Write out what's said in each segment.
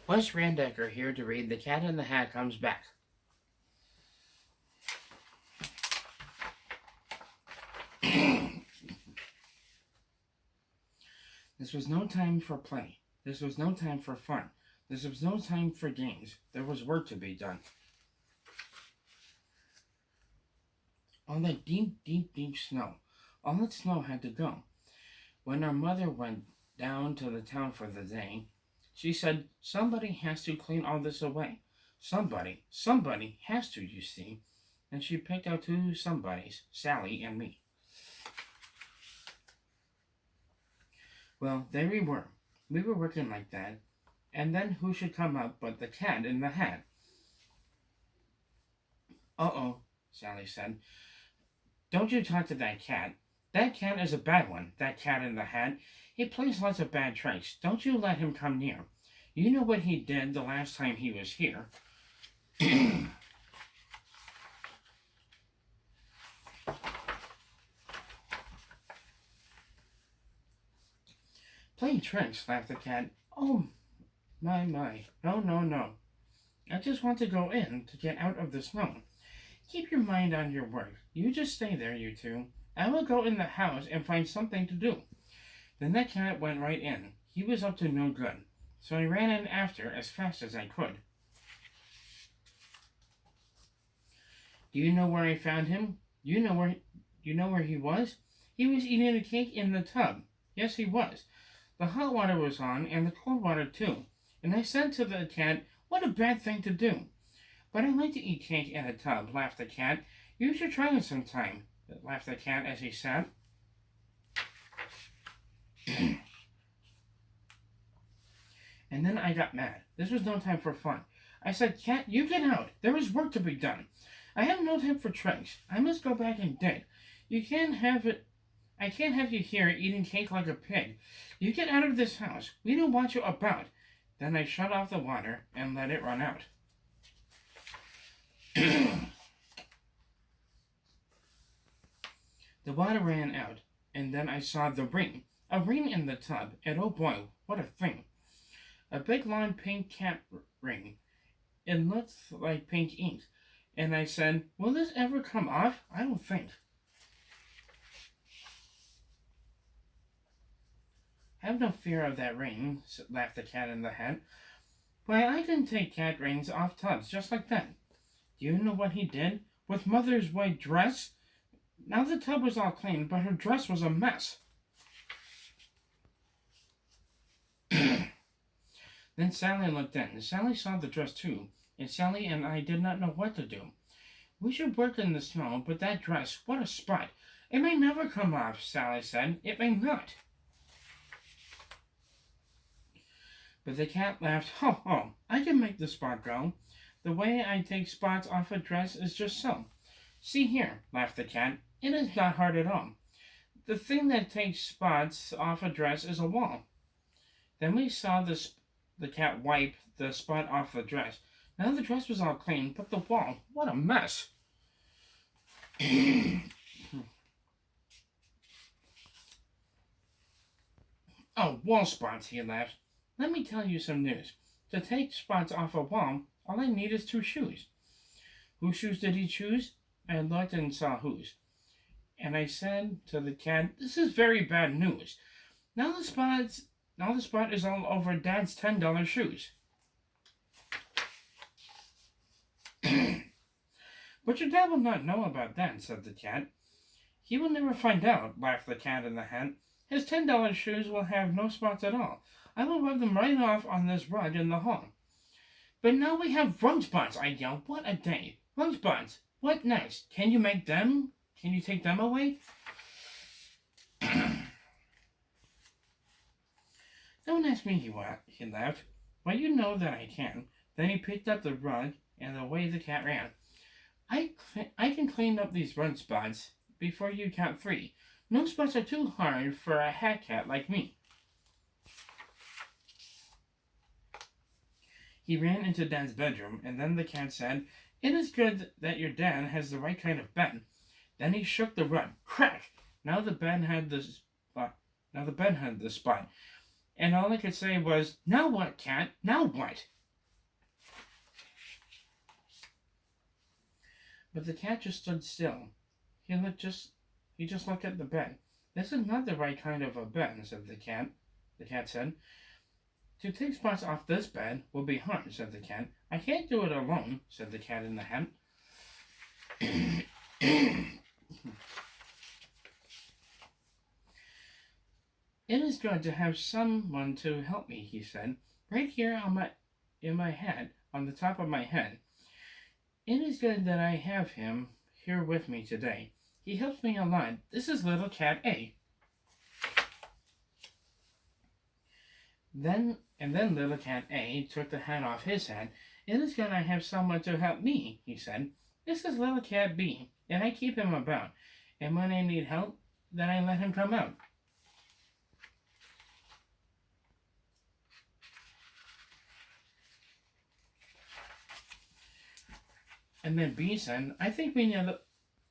Wes Randecker here to read The Cat in the Hat Comes Back. This was no time for play. This was no time for fun. This was no time for games. There was work to be done. All that deep, deep, deep snow. All that snow had to go. When our mother went down to the town for the day, she said, "Somebody has to clean all this away. Somebody has to, you see." And she picked out two somebodies, Sally and me. Well, there we were. We were working like that. And then who should come up but the cat in the hat? "Uh-oh," Sally said. "Don't you talk to that cat. That cat is a bad one, that cat in the hat. He plays lots of bad tricks. Don't you let him come near. You know what he did the last time he was here." "Play tricks," laughed the cat. "Oh, my. No. I just want to go in to get out of the snow. Keep your mind on your work. You just stay there, you two. I will go in the house and find something to do." Then that cat went right in. He was up to no good. So I ran in after as fast as I could. Do you know where I found him? You know where he was? He was eating a cake in the tub. Yes, he was. The hot water was on, and the cold water too. And I said to the cat, "What a bad thing to do." "But I like to eat cake in a tub," laughed the cat. "You should try it sometime," laughed the cat as he sat. And then I got mad. This was no time for fun. I said, "Cat, you get out. There is work to be done. I have no time for tricks. I must go back and dig. You can't have it. I can't have you here eating cake like a pig. You get out of this house. We don't want you about." Then I shut off the water and let it run out. The water ran out, and then I saw the ring. A ring in the tub, and oh boy, what a thing. A big long pink cat ring. It looked like pink ink. And I said, "Will this ever come off? I don't think." "Have no fear of that ring," laughed the cat in the hat. "Why, I can take cat rings off tubs just like that. Do you know what he did? With Mother's white dress? Now the tub was all clean, but her dress was a mess." Then Sally looked in. Sally saw the dress too, and Sally and I did not know what to do. "We should work in the snow, but that dress, what a spot! It may never come off," Sally said. "It may not." But the cat laughed. "Ho, ho! I can make the spot go. The way I take spots off a dress is just so. See here," laughed the cat. "It is not hard at all. The thing that takes spots off a dress is a wall." Then we saw the cat wipe the spot off the dress. Now the dress was all clean, but the wall, what a mess. "Oh, wall spots," he laughed. "Let me tell you some news. To take spots off a wall, all I need is two shoes." Whose shoes did he choose? I looked and saw whose. And I said to the cat, "This is very bad news. Now the spot is all over Dad's $10 shoes." "But your dad will not know about that," said the cat. "He will never find out," laughed the cat in the hat. "His $10 shoes will have no spots at all. I will rub them right off on this rug in the hall." "But now we have rug spots," I yelled. "What a day! Rug spots! What next? Can you make them? Can you take them away?" "Don't ask me," he laughed. "Well, you know that I can." Then he picked up the rug, and away the cat ran. I can clean up these rug spots before you count 3. No spots are too hard for a hat cat like me." He ran into Dad's bedroom, and then the cat said, "It is good that your dad has the right kind of bed." Then he shook the rug. Crack! Now the bed had the spot. And all I could say was, "Now what, cat? Now what?" But the cat just stood still. He looked just he just looked at the bed. This is not the right kind of a bed, said the cat. The cat said. To take spots off this bed will be hard, said the cat. I can't do it alone, said the cat in the hat. It is good to have someone to help me, he said. Right here in my head, on the top of my head. It is good that I have him here with me today. He helps me a lot. This is little cat A. Then little cat A took the hat off his head. It is good I have someone to help me, he said. This is little cat B, and I keep him about. And when I need help, then I let him come out. And then B said, I think we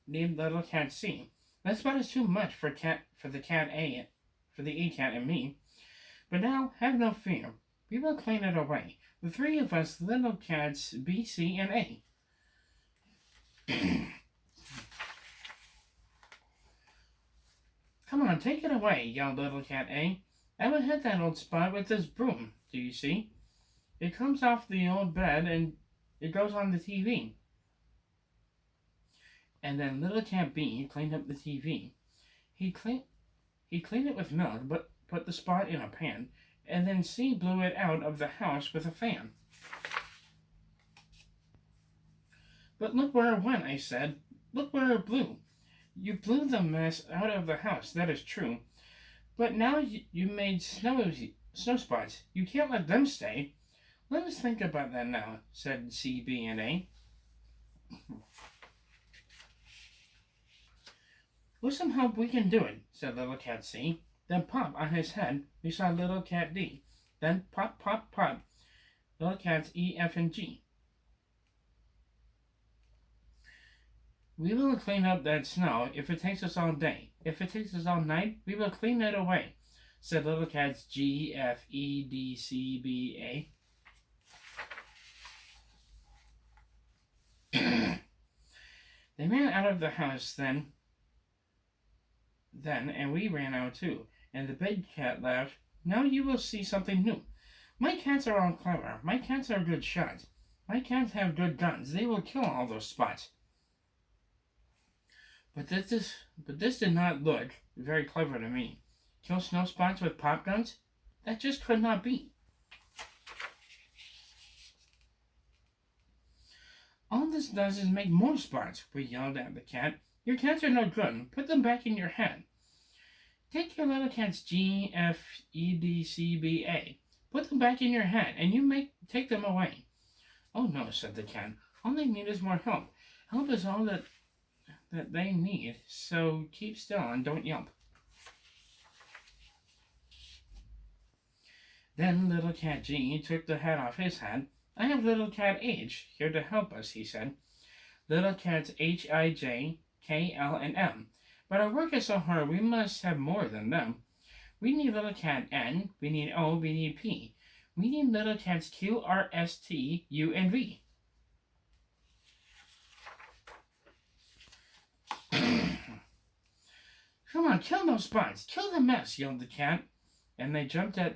need little cat C. That spot is too much for the cat A, for the A cat and me. But now, have no fear. We will clean it away. The three of us little cats B, C, and A. Come on, take it away, yelled little cat A. I will hit that old spot with this broom, do you see? It comes off the old bed and it goes on the TV. And then little cat B cleaned up the TV. He cleaned it with milk, but put the spot in a pan, and then C blew it out of the house with a fan. But look where it went, I said. Look where it blew. You blew the mess out of the house, that is true. But now you made snow spots. You can't let them stay. Let us think about that now, said C, B, and A. With some help we can do it, said little cat C. Then pop on his head we saw little cat D. Then pop, pop, pop, little cats E, F, and G. We will clean up that snow if it takes us all day. If it takes us all night, we will clean it away, said little cats G, F, E, D, C, B, A. They ran out of the house then, and we ran out too. And the big cat laughed. Now you will see something new. My cats are all clever. My cats are good shots. My cats have good guns. They will kill all those spots. But this did not look very clever to me. Kill snow spots with pop guns? That just could not be. All this does is make more spots, we yelled at the cat. Your cats are no good. Put them back in your head. Take your little cats G, F, E, D, C, B, A. Put them back in your head, and take them away. Oh no, said the cat. All they need is more help. Help is all that they need, so keep still and don't yelp. Then little cat G took the hat off his head. I have little cat H here to help us, he said. Little cats H, I, J, K, L, and M. But our work is so hard, we must have more than them. We need little cat N, we need O, we need P. We need little cats Q, R, S, T, U, and V. Come on, kill those spots. Kill the mess, yelled the cat. And they jumped at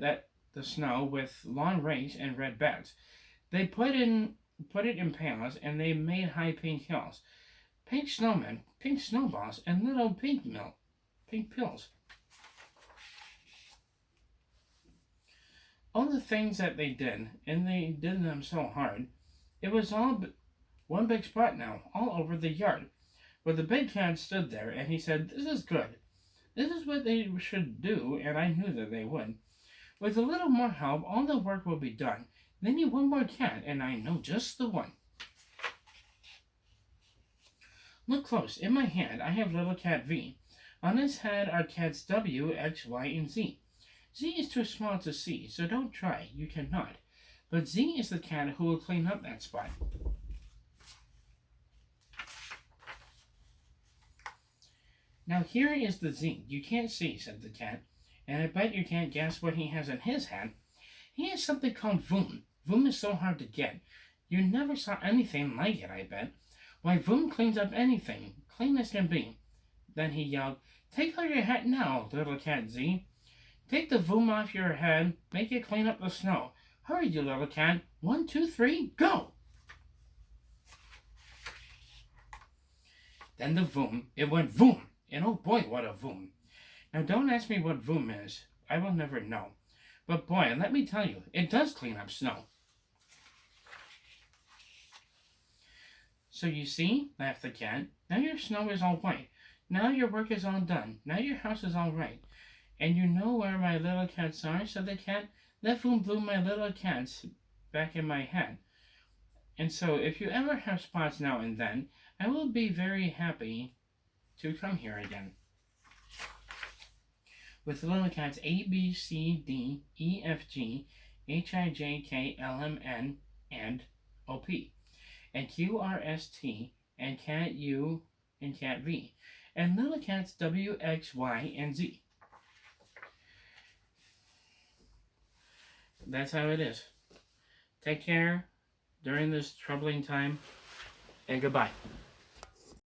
the snow with long rakes and red bats. They put it in pails, and they made high pink hills. Pink snowmen, pink snowballs, and little pink pills. All the things that they did, and they did them so hard, it was all one big spot now, all over the yard. But the big cat stood there, and he said, This is good. This is what they should do, and I knew that they would. With a little more help, all the work will be done. They need one more cat, and I know just the one. Look close. In my hand, I have little cat V. On his head are cats W, X, Y, and Z. Z is too small to see, so don't try. You cannot. But Z is the cat who will clean up that spot. Now here is the Z. You can't see, said the cat. And I bet you can't guess what he has in his hat. He has something called Voom. Voom is so hard to get. You never saw anything like it, I bet. Why, Voom cleans up anything, clean as can be. Then he yelled, "Take off your hat now, little cat Z. Take the Voom off your head, make it clean up the snow. Hurry, you little cat. 1, 2, 3, go!" Then the Voom, it went Voom, and oh boy, what a Voom. Now don't ask me what Voom is. I will never know. But boy, let me tell you, it does clean up snow. "So you see," laughed the cat, "now your snow is all white. Now your work is all done. Now your house is all right. And you know where my little cats are," said the cat. "Let Voom blew my little cats back in my hat. And so if you ever have spots now and then, I will be very happy to come here again." With the little cats A, B, C, D, E, F, G, H, I, J, K, L, M, N, and O, P. And Q, R, S, T, and cat U, and cat V. And little cats W, X, Y, and Z. That's how it is. Take care during this troubling time, and goodbye.